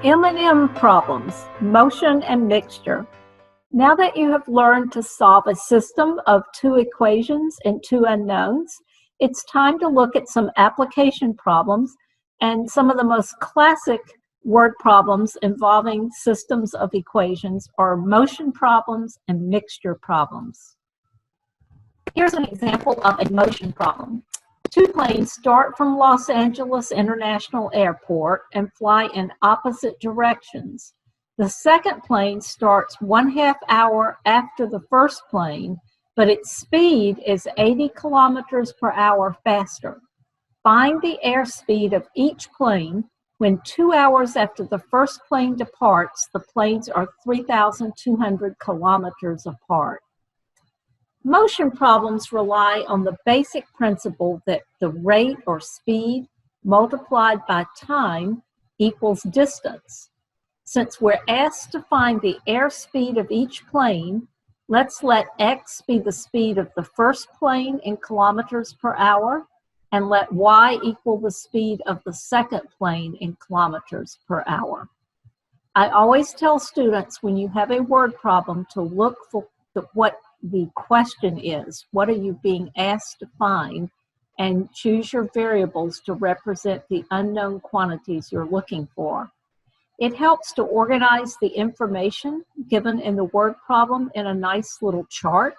M&M problems, motion and mixture. Now that you have learned to solve a system of two equations and two unknowns, it's time to look at some application problems and some of the most classic word problems involving systems of equations are motion problems and mixture problems. Here's an example of a motion problem. Two planes start from Los Angeles International Airport and fly in opposite directions. The second plane starts 1/2 hour after the first plane, but its speed is 80 kilometers per hour faster. Find the airspeed of each plane when 2 hours after the first plane departs, the planes are 3,200 kilometers apart. Motion problems rely on the basic principle that the rate or speed multiplied by time equals distance. Since we're asked to find the airspeed of each plane, let's let x be the speed of the first plane in kilometers per hour, and let y equal the speed of the second plane in kilometers per hour. I always tell students when you have a word problem to look for what the question is. What are you being asked to find? And choose your variables to represent the unknown quantities you're looking for. It helps to organize the information given in the word problem in a nice little chart.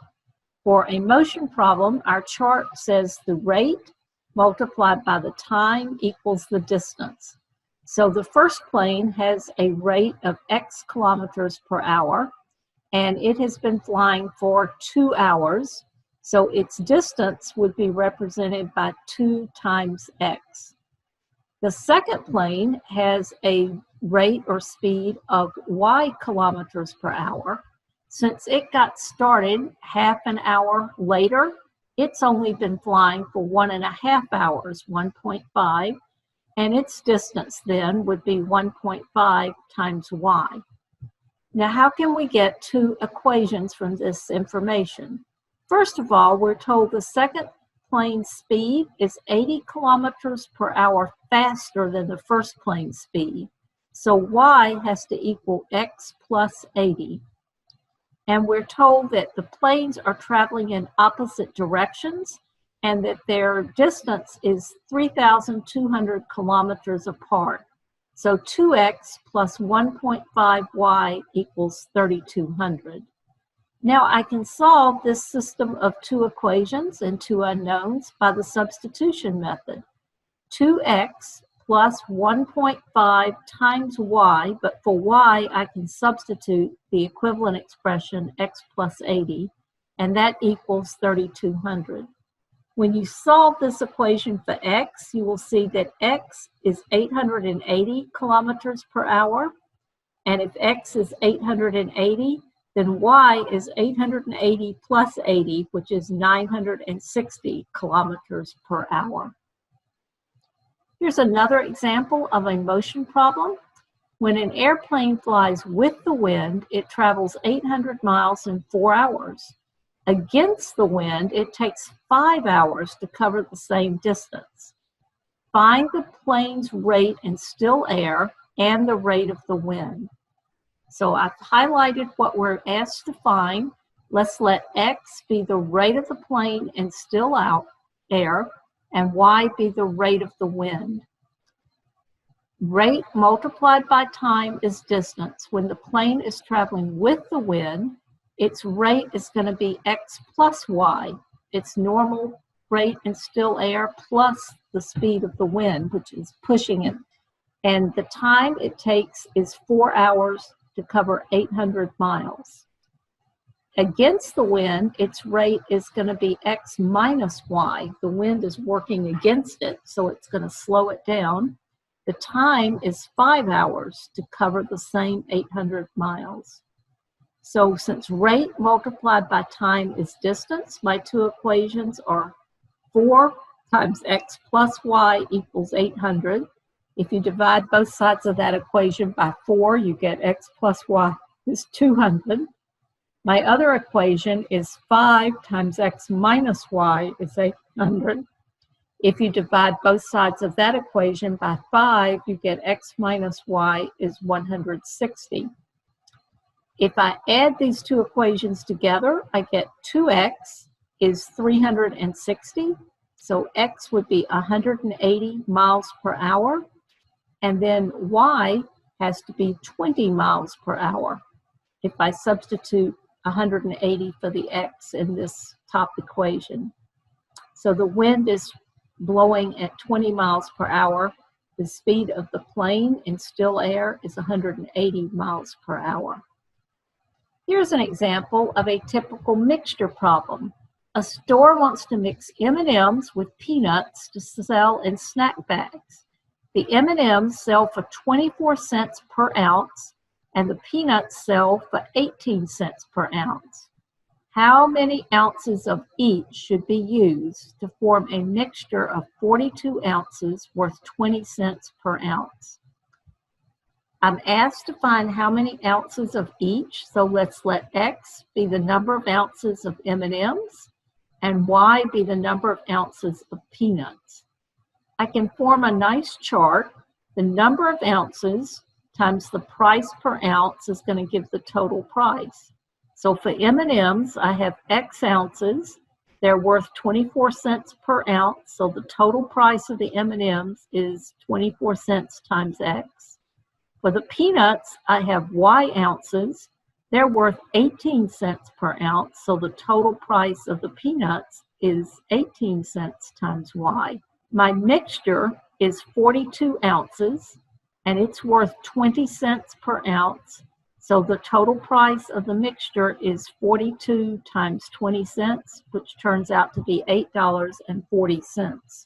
For a motion problem, our chart says the rate multiplied by the time equals the distance. So the first plane has a rate of x kilometers per hour, and it has been flying for 2 hours, so its distance would be represented by 2 times x. The second plane has a rate or speed of y kilometers per hour. Since it got started 1/2 an hour later, it's only been flying for 1.5 hours, 1.5, and its distance then would be 1.5 times y. Now, how can we get two equations from this information? First of all, we're told the second plane's speed is 80 kilometers per hour faster than the first plane's speed. So y has to equal x plus 80. And we're told that the planes are traveling in opposite directions and that their distance is 3,200 kilometers apart. So 2x plus 1.5y equals 3,200. Now I can solve this system of two equations and two unknowns by the substitution method. 2x plus 1.5 times y, but for y I can substitute the equivalent expression x plus 80, and that equals 3,200. When you solve this equation for x, you will see that x is 880 kilometers per hour. And if x is 880, then y is 880 plus 80, which is 960 kilometers per hour. Here's another example of a motion problem. When an airplane flies with the wind, it travels 800 miles in 4 hours. Against the wind, it takes 5 hours to cover the same distance. Find the plane's rate in still air and the rate of the wind. So I've highlighted what we're asked to find. Let's let x be the rate of the plane in still air and y be the rate of the wind. Rate multiplied by time is distance. When the plane is traveling with the wind, its rate is going to be x plus y, its normal rate in still air plus the speed of the wind, which is pushing it. And the time it takes is 4 hours to cover 800 miles. Against the wind, its rate is going to be x minus y. The wind is working against it, so it's going to slow it down. The time is 5 hours to cover the same 800 miles. So since rate multiplied by time is distance, my two equations are 4 times x plus y equals 800. If you divide both sides of that equation by 4, you get x plus y is 200. My other equation is 5 times x minus y is 800. If you divide both sides of that equation by 5, you get x minus y is 160. If I add these two equations together, I get 2x is 360. So x would be 180 miles per hour. And then y has to be 20 miles per hour if I substitute 180 for the x in this top equation. So the wind is blowing at 20 miles per hour. The speed of the plane in still air is 180 miles per hour. Here's an example of a typical mixture problem. A store wants to mix M&Ms with peanuts to sell in snack bags. The M&Ms sell for 24 cents per ounce, and the peanuts sell for 18 cents per ounce. How many ounces of each should be used to form a mixture of 42 ounces worth 20 cents per ounce? I'm asked to find how many ounces of each, so let's let x be the number of ounces of M&Ms and y be the number of ounces of peanuts. I can form a nice chart. The number of ounces times the price per ounce is going to give the total price. So for M&Ms, I have X ounces. They're worth 24 cents per ounce, so the total price of the M&Ms is 24 cents times X. For the peanuts, I have Y ounces. They're worth 18 cents per ounce, so the total price of the peanuts is 18 cents times Y. My mixture is 42 ounces, and it's worth 20 cents per ounce. So the total price of the mixture is 42 times 20 cents, which turns out to be $8.40.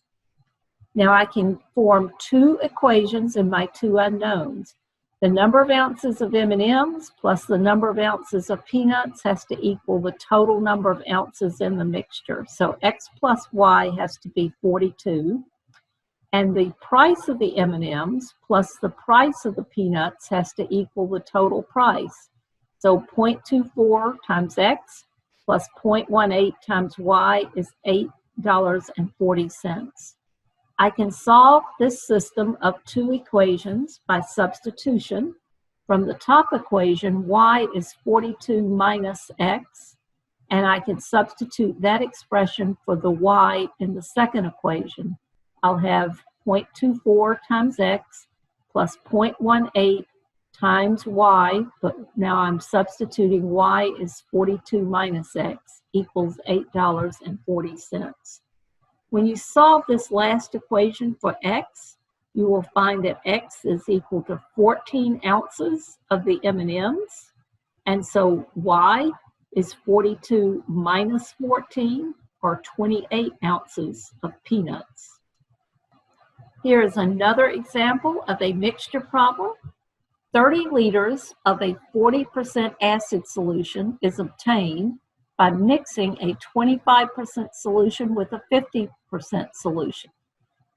Now I can form two equations in my two unknowns. The number of ounces of M&Ms plus the number of ounces of peanuts has to equal the total number of ounces in the mixture. So X plus Y has to be 42. And the price of the M&Ms plus the price of the peanuts has to equal the total price. So 0.24 times X plus 0.18 times Y is $8.40. I can solve this system of two equations by substitution. From the top equation, Y is 42 minus X, and I can substitute that expression for the Y in the second equation. I'll have 0.24 times X plus 0.18 times Y, but now I'm substituting Y is 42 minus X equals $8.40. When you solve this last equation for X, you will find that X is equal to 14 ounces of the M&Ms, and so Y is 42 minus 14, or 28 ounces of peanuts. Here is another example of a mixture problem. 30 liters of a 40% acid solution is obtained by mixing a 25% solution with a 50% solution.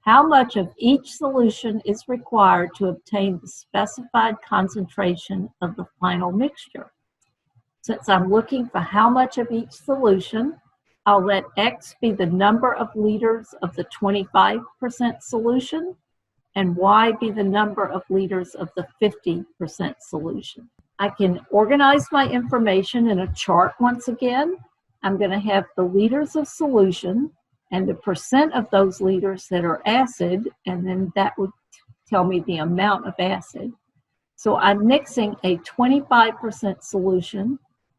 How much of each solution is required to obtain the specified concentration of the final mixture? Since I'm looking for how much of each solution, I'll let X be the number of liters of the 25% solution and Y be the number of liters of the 50% solution. I can organize my information in a chart once again. I'm going to have the liters of solution and the percent of those liters that are acid, and then that would tell me the amount of acid. So I'm mixing a 25% solution.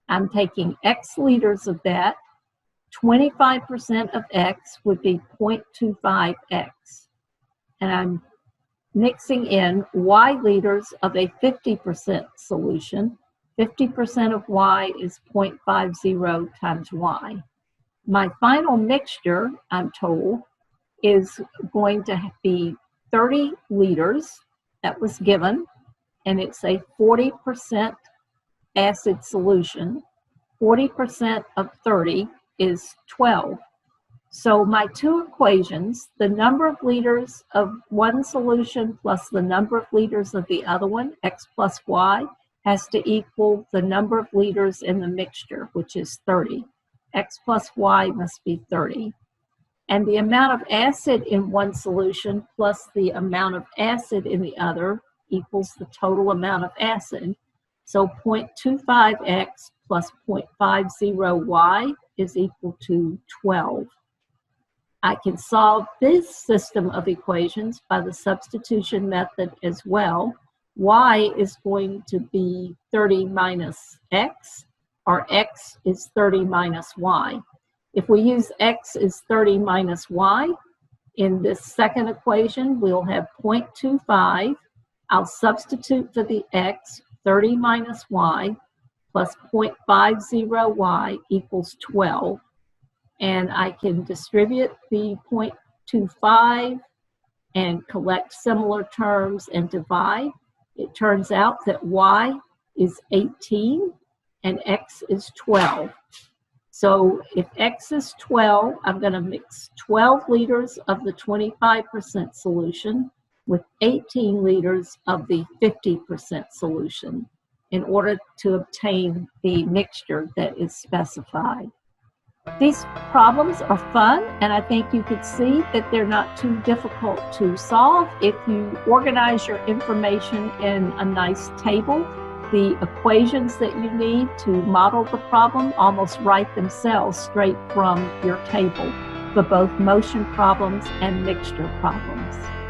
I'm taking X liters of that. 25% of X would be 0.25X. And I'm mixing in Y liters of a 50% solution. 50% of Y is 0.50 times Y. My final mixture, I'm told, is going to be 30 liters. That was given, and it's a 40% acid solution. 40% of 30 is 12. So my two equations, the number of liters of one solution plus the number of liters of the other one, X plus Y, has to equal the number of liters in the mixture, which is 30. X plus Y must be 30. And the amount of acid in one solution plus the amount of acid in the other equals the total amount of acid. So 0.25x plus 0.50y is equal to 12. I can solve this system of equations by the substitution method as well. Y is going to be 30 minus x, or x is 30 minus y. If we use x is 30 minus y, in this second equation, we'll have 0.25. I'll substitute for the x, 30 minus y, plus 0.50y equals 12. And I can distribute the 0.25 and collect similar terms and divide. It turns out that y is 18 and x is 12. So if x is 12, I'm going to mix 12 liters of the 25% solution with 18 liters of the 50% solution in order to obtain the mixture that is specified. These problems are fun, and I think you could see that they're not too difficult to solve if you organize your information in a nice table. The equations that you need to model the problem almost write themselves straight from your table for both motion problems and mixture problems.